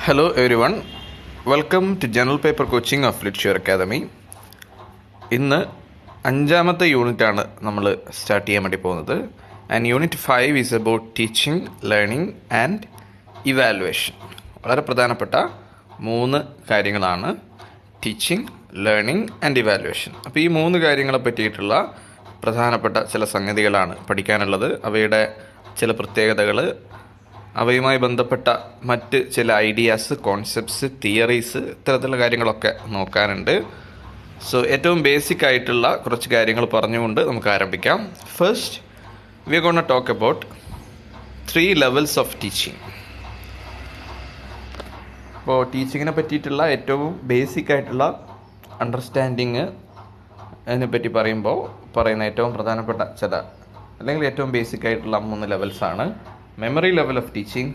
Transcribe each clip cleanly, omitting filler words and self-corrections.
Hello everyone, welcome to General Paper Coaching of Literature Academy. ഇന്ന് അഞ്ചാമത്തെ യൂണിറ്റാണ് നമ്മൾ സ്റ്റാർട്ട് ചെയ്യാൻ വേണ്ടി പോകുന്നത്. And unit 5 is about teaching, learning and evaluation. വളരെ പ്രധാനപ്പെട്ട 3 കാര്യങ്ങളാണ് ടീച്ചിങ്, ലേണിംഗ് ആൻഡ് ഇവാലുവേഷൻ. അപ്പോൾ ഈ 3 കാര്യങ്ങളെ പറ്റിയിട്ടുള്ള പ്രധാനപ്പെട്ട ചില സംഗതികളാണ് പഠിക്കാനുള്ളത്. അവയുടെ ചില പ്രത്യേകതകൾ, അവയുമായി ബന്ധപ്പെട്ട മറ്റ് ചില ഐഡിയാസ്, കോൺസെപ്റ്റ്സ്, തിയറീസ്, ഇത്തരത്തിലുള്ള കാര്യങ്ങളൊക്കെ നോക്കാനുണ്ട്. സോ ഏറ്റവും ബേസിക് ആയിട്ടുള്ള കുറച്ച് കാര്യങ്ങൾ പറഞ്ഞുകൊണ്ട് നമുക്ക് ആരംഭിക്കാം. First we are gonna talk about 3 levels of teaching. അപ്പോൾ ടീച്ചിങ്ങിനെ പറ്റിയിട്ടുള്ള ഏറ്റവും ബേസിക് ആയിട്ടുള്ള അണ്ടർസ്റ്റാൻഡിങ് അതിനെപ്പറ്റി പറയുന്ന ഏറ്റവും പ്രധാനപ്പെട്ട ചില അല്ലെങ്കിൽ ഏറ്റവും ബേസിക് ആയിട്ടുള്ള 3 ലെവൽസാണ്: memory level of teaching,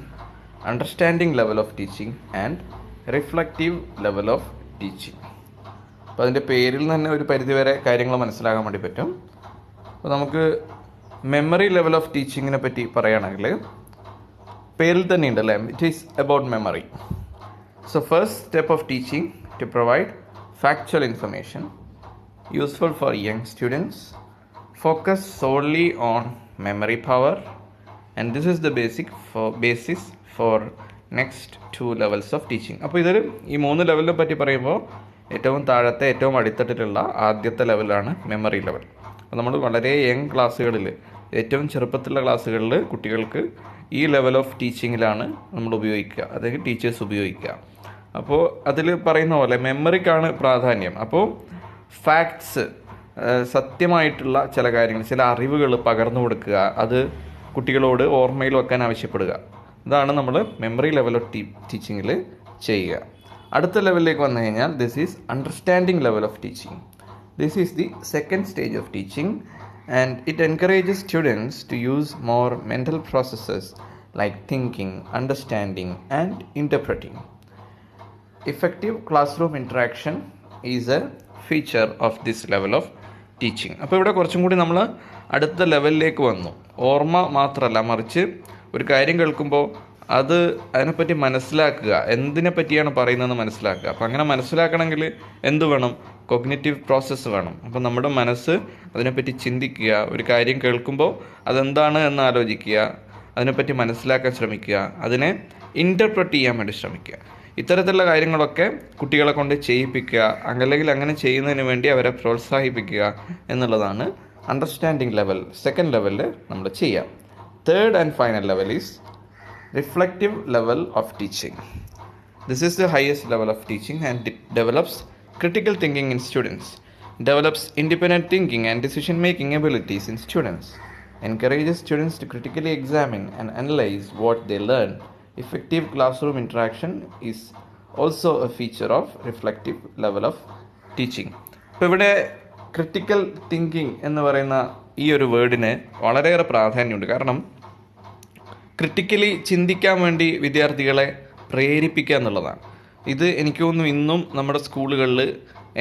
understanding level of teaching and reflective level of teaching. അപ്പോൾ അതിൻ്റെ പേരിൽ തന്നെ ഒരു പരിധിവരെ കാര്യങ്ങൾ മനസ്സിലാകാൻ വേണ്ടി പറ്റും. അപ്പോൾ നമുക്ക് മെമ്മറി ലെവൽ ഓഫ് ടീച്ചിങ്ങിനെ പറ്റി പറയുകയാണെങ്കിൽ പേരിൽ തന്നെ ഉണ്ടല്ലേ, it is about memory. So first step of teaching to provide factual information useful for young students, focus solely on memory power. And this is the basis for next 2 levels of teaching. അപ്പോൾ ഈ 3 ലെവലിനെ പറ്റി പറയുമ്പോൾ ഏറ്റവും താഴത്തെ, ഏറ്റവും അടിത്തട്ടിലുള്ള ആദ്യത്തെ ലെവലാണ് memory level. അപ്പോൾ നമ്മൾ വളരെ യങ് ക്ലാസ്സുകളിൽ, ഏറ്റവും ചെറുപ്പത്തിലുള്ള ക്ലാസ്സുകളിൽ കുട്ടികൾക്ക് ഈ ലെവൽ ഓഫ് ടീച്ചിങ്ങിലാണ് നമ്മൾ ഉപയോഗിക്കുക, അതായത് ടീച്ചേഴ്സ് ഉപയോഗിക്കുക. അപ്പോൾ അതിൽ പറയുന്ന പോലെ മെമ്മറിക്കാണ് പ്രാധാന്യം. അപ്പോൾ ഫാക്ട്സ്, സത്യമായിട്ടുള്ള ചില കാര്യങ്ങൾ, ചില അറിവുകൾ പകർന്നു കൊടുക്കുക, അത് കുട്ടികളോട് ഓർമ്മയിൽ വെക്കാൻ ആവശ്യപ്പെടുക. ഇതാണ് നമ്മൾ മെമ്മറി ലെവൽ ഓഫ് ടീച്ചിങ്ങിൽ ചെയ്യുക. അടുത്ത ലെവലിലേക്ക് വന്നു കഴിഞ്ഞാൽ this is understanding level of teaching. This is the second stage of teaching and it encourages students to use more mental processes like thinking, understanding and interpreting. Effective classroom interaction is a feature of this level of teaching. അപ്പോൾ ഇവിടെ കുറച്ചും കൂടി നമ്മൾ അടുത്ത ലെവലിലേക്ക് വന്നു. ഓർമ്മ മാത്രമല്ല, മറിച്ച് ഒരു കാര്യം കേൾക്കുമ്പോൾ അതിനെപ്പറ്റി മനസ്സിലാക്കുക, എന്തിനെ പറ്റിയാണ് പറയുന്നതെന്ന് മനസ്സിലാക്കുക. അപ്പോൾ അങ്ങനെ മനസ്സിലാക്കണമെങ്കിൽ എന്ത് വേണം? കോഗ്നിറ്റീവ് പ്രോസസ്സ് വേണം. അപ്പോൾ നമ്മുടെ മനസ്സ് അതിനെപ്പറ്റി ചിന്തിക്കുക, ഒരു കാര്യം കേൾക്കുമ്പോൾ അതെന്താണ് എന്ന് ആലോചിക്കുക, അതിനെപ്പറ്റി മനസ്സിലാക്കാൻ ശ്രമിക്കുക, അതിനെ ഇൻ്റർപ്രറ്റ് ചെയ്യാൻ വേണ്ടി ശ്രമിക്കുക. ഇത്തരത്തിലുള്ള കാര്യങ്ങളൊക്കെ കുട്ടികളെ കൊണ്ട് ചെയ്യിപ്പിക്കുക, അല്ലെങ്കിൽ അങ്ങനെ ചെയ്യുന്നതിന് വേണ്ടി അവരെ പ്രോത്സാഹിപ്പിക്കുക എന്നുള്ളതാണ് അണ്ടർസ്റ്റാൻഡിങ് ലെവൽ, സെക്കൻഡ് ലെവലിൽ നമ്മൾ ചെയ്യാം. Third and final level is reflective level of teaching. This is the highest level of teaching and it develops critical thinking in students, develops independent thinking and decision making abilities in students, encourages students to critically examine and analyze what they learn. Effective classroom interaction is also a feature of reflective level of teaching. ഇപ്പോൾ ഇവിടെ critical thinking എന്ന് പറയുന്ന ഈ ഒരു വേർഡിന് വളരെയേറെ പ്രാധാന്യമുണ്ട്. കാരണം critically ചിന്തിക്കാൻ വേണ്ടി വിദ്യാർത്ഥികളെ പ്രേരിപ്പിക്കുക എന്നുള്ളതാണ്. ഇത് എനിക്ക് തോന്നുന്നു ഇന്നും നമ്മുടെ സ്കൂളുകളിൽ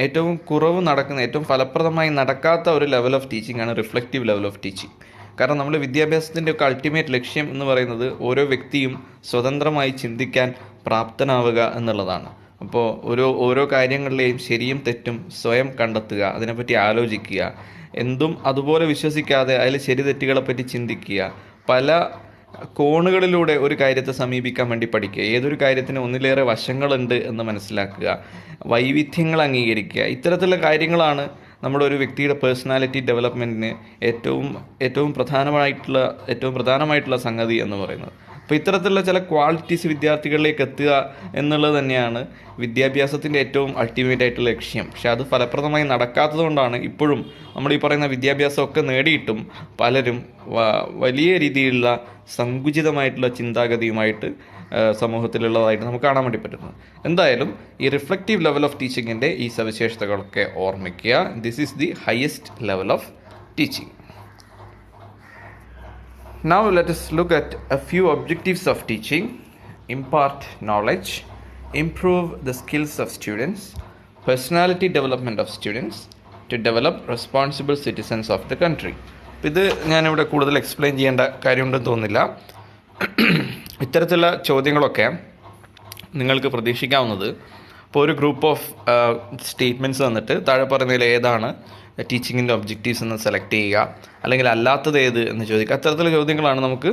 ഏറ്റവും കുറവ് നടക്കുന്ന, ഏറ്റവും ഫലപ്രദമായി നടക്കാത്ത ഒരു ലെവൽ ഓഫ് ടീച്ചിങ് ആണ് റിഫ്ലക്റ്റീവ് ലെവൽ ഓഫ് ടീച്ചിങ്. കാരണം നമ്മൾ വിദ്യാഭ്യാസത്തിൻ്റെ ഒക്കെ അൾട്ടിമേറ്റ് ലക്ഷ്യം എന്ന് പറയുന്നത് ഓരോ വ്യക്തിയും സ്വതന്ത്രമായി ചിന്തിക്കാൻ പ്രാപ്തനാവുക എന്നുള്ളതാണ്. അപ്പോൾ ഓരോ കാര്യങ്ങളിലെയും ശരിയും തെറ്റും സ്വയം കണ്ടെത്തുക, അതിനെപ്പറ്റി ആലോചിക്കുക, എന്തും അതുപോലെ വിശ്വസിക്കാതെ അതിൽ ശരി തെറ്റുകളെപ്പറ്റി ചിന്തിക്കുക, പല കോണുകളിലൂടെ ഒരു കാര്യത്തെ സമീപിക്കാൻ വേണ്ടി പഠിക്കുക, ഏതൊരു കാര്യത്തിന് ഒന്നിലേറെ വശങ്ങളുണ്ട് എന്ന് മനസ്സിലാക്കുക, വൈവിധ്യങ്ങൾ അംഗീകരിക്കുക. ഇത്തരത്തിലുള്ള കാര്യങ്ങളാണ് നമ്മുടെ ഒരു വ്യക്തിയുടെ പേഴ്സണാലിറ്റി ഡെവലപ്മെൻറ്റിന് ഏറ്റവും പ്രധാനമായിട്ടുള്ള സംഗതി എന്ന് പറയുന്നത്. അപ്പോൾ ഇത്തരത്തിലുള്ള ചില ക്വാളിറ്റീസ് വിദ്യാർത്ഥികളിലേക്ക് എത്തുക എന്നുള്ളത് തന്നെയാണ് വിദ്യാഭ്യാസത്തിൻ്റെ ഏറ്റവും അൾട്ടിമേറ്റ് ആയിട്ടുള്ള ലക്ഷ്യം. പക്ഷെ അത് ഫലപ്രദമായി നടക്കാത്തതുകൊണ്ടാണ് ഇപ്പോഴും നമ്മൾ ഈ പറയുന്ന വിദ്യാഭ്യാസമൊക്കെ നേടിയിട്ടും പലരും വലിയ രീതിയിലുള്ള സങ്കുചിതമായിട്ടുള്ള ചിന്താഗതിയുമായിട്ട് സമൂഹത്തിലുള്ളതായിട്ട് നമുക്ക് കാണാൻ വേണ്ടി പറ്റുന്നത്. എന്തായാലും ഈ റിഫ്ലക്റ്റീവ് ലെവൽ ഓഫ് ടീച്ചിങ്ങിൻ്റെ ഈ സവിശേഷതകളൊക്കെ ഓർമ്മിക്കുക. This is the highest level of teaching. Now let us look at a few objectives of teaching: impart knowledge, improve the skills of students, personality development of students, to develop responsible citizens of the country. ഇത് ഞാനിവിടെ കൂടുതൽ explain ചെയ്യേണ്ട കാര്യമുണ്ടെന്ന് തോന്നുന്നില്ല. ഇത്തരത്തിലുള്ള ചോദ്യങ്ങളൊക്കെ നിങ്ങൾക്ക് പ്രതീക്ഷിക്കാവുന്നത്, ഇപ്പോൾ ഒരു ഗ്രൂപ്പ് ഓഫ് സ്റ്റേറ്റ്മെൻറ്റ്സ് വന്നിട്ട് താഴെ പറയുന്നതിൽ ഏതാണ് ടീച്ചിങ്ങിൻ്റെ ഒബ്ജക്റ്റീവ്സ് എന്ന് സെലക്ട് ചെയ്യുക, അല്ലെങ്കിൽ അല്ലാത്തത് ഏത് എന്ന് ചോദിക്കുക. അത്തരത്തിലുള്ള ചോദ്യങ്ങളാണ് നമുക്ക്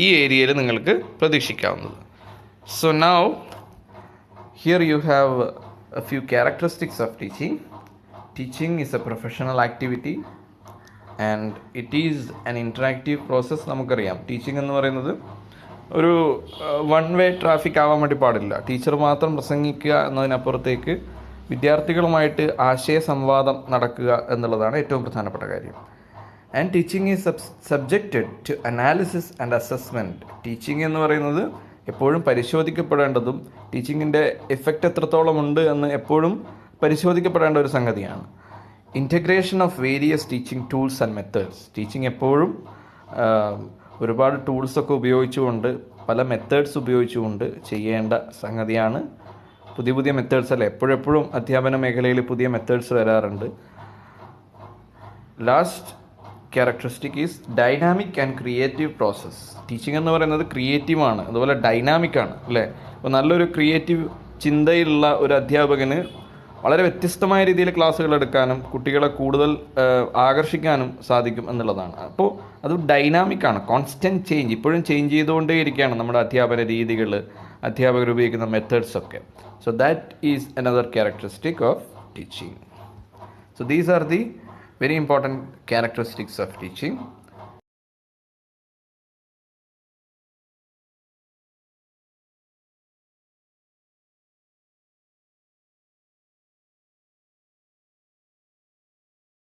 ഈ ഏരിയയിൽ നിങ്ങൾക്ക് പ്രതീക്ഷിക്കാവുന്നത്. So now here you have a few characteristics of teaching. Teaching is a professional activity and it is an interactive process. നമുക്കറിയാം ടീച്ചിങ് എന്ന് പറയുന്നത് ഒരു വൺ വേ ട്രാഫിക് ആവാൻ വേണ്ടി പാടില്ല. ടീച്ചർ മാത്രം പ്രസംഗിക്കുക എന്നതിനപ്പുറത്തേക്ക് വിദ്യാർത്ഥികളുമായിട്ട് ആശയ സംവാദം നടക്കുക എന്നുള്ളതാണ് ഏറ്റവും പ്രധാനപ്പെട്ട കാര്യം. And teaching is subjected to analysis and assessment. Teaching എന്ന് പറയുന്നത് എപ്പോഴും പരിശോധിക്കപ്പെടേണ്ടതും ടീച്ചിങ്ങിൻ്റെ എഫക്റ്റ് എത്രത്തോളം ഉണ്ട് എന്ന് എപ്പോഴും പരിശോധിക്കപ്പെടേണ്ട ഒരു സംഗതിയാണ്. Integration of various teaching tools and methods. Teaching എപ്പോഴും ഒരുപാട് ടൂൾസൊക്കെ ഉപയോഗിച്ചുകൊണ്ട്, പല മെത്തേഡ്സ് ഉപയോഗിച്ചുകൊണ്ട് ചെയ്യേണ്ട സംഗതിയാണ്. പുതിയ പുതിയ മെത്തേഡ്സ് അല്ലേ, എപ്പോഴെപ്പോഴും അധ്യാപന മേഖലയിൽ പുതിയ മെത്തേഡ്സ് വരാറുണ്ട്. Last characteristic is dynamic and creative process. Teaching എന്ന് പറയുന്നത് ക്രിയേറ്റീവാണ്, അതുപോലെ ഡൈനാമിക്കാണ് അല്ലേ. അപ്പോൾ നല്ലൊരു ക്രിയേറ്റീവ് ചിന്തയിലുള്ള ഒരു അധ്യാപകന് വളരെ വ്യത്യസ്തമായ രീതിയിൽ ക്ലാസ്സുകൾ എടുക്കാനും കുട്ടികളെ കൂടുതൽ ആകർഷിക്കാനും സാധിക്കും എന്നുള്ളതാണ്. അപ്പോൾ അത് ഡൈനാമിക്കാണ്, കോൺസ്റ്റൻറ്റ് ചേഞ്ച്, ഇപ്പോഴും ചേഞ്ച് ചെയ്തുകൊണ്ടേയിരിക്കുകയാണ് നമ്മുടെ അധ്യാപന രീതികൾ, അധ്യാപകർ ഉപയോഗിക്കുന്ന മെത്തേഡ്സ് ഒക്കെ. So that is another characteristic of teaching. So these are the very important characteristics of teaching.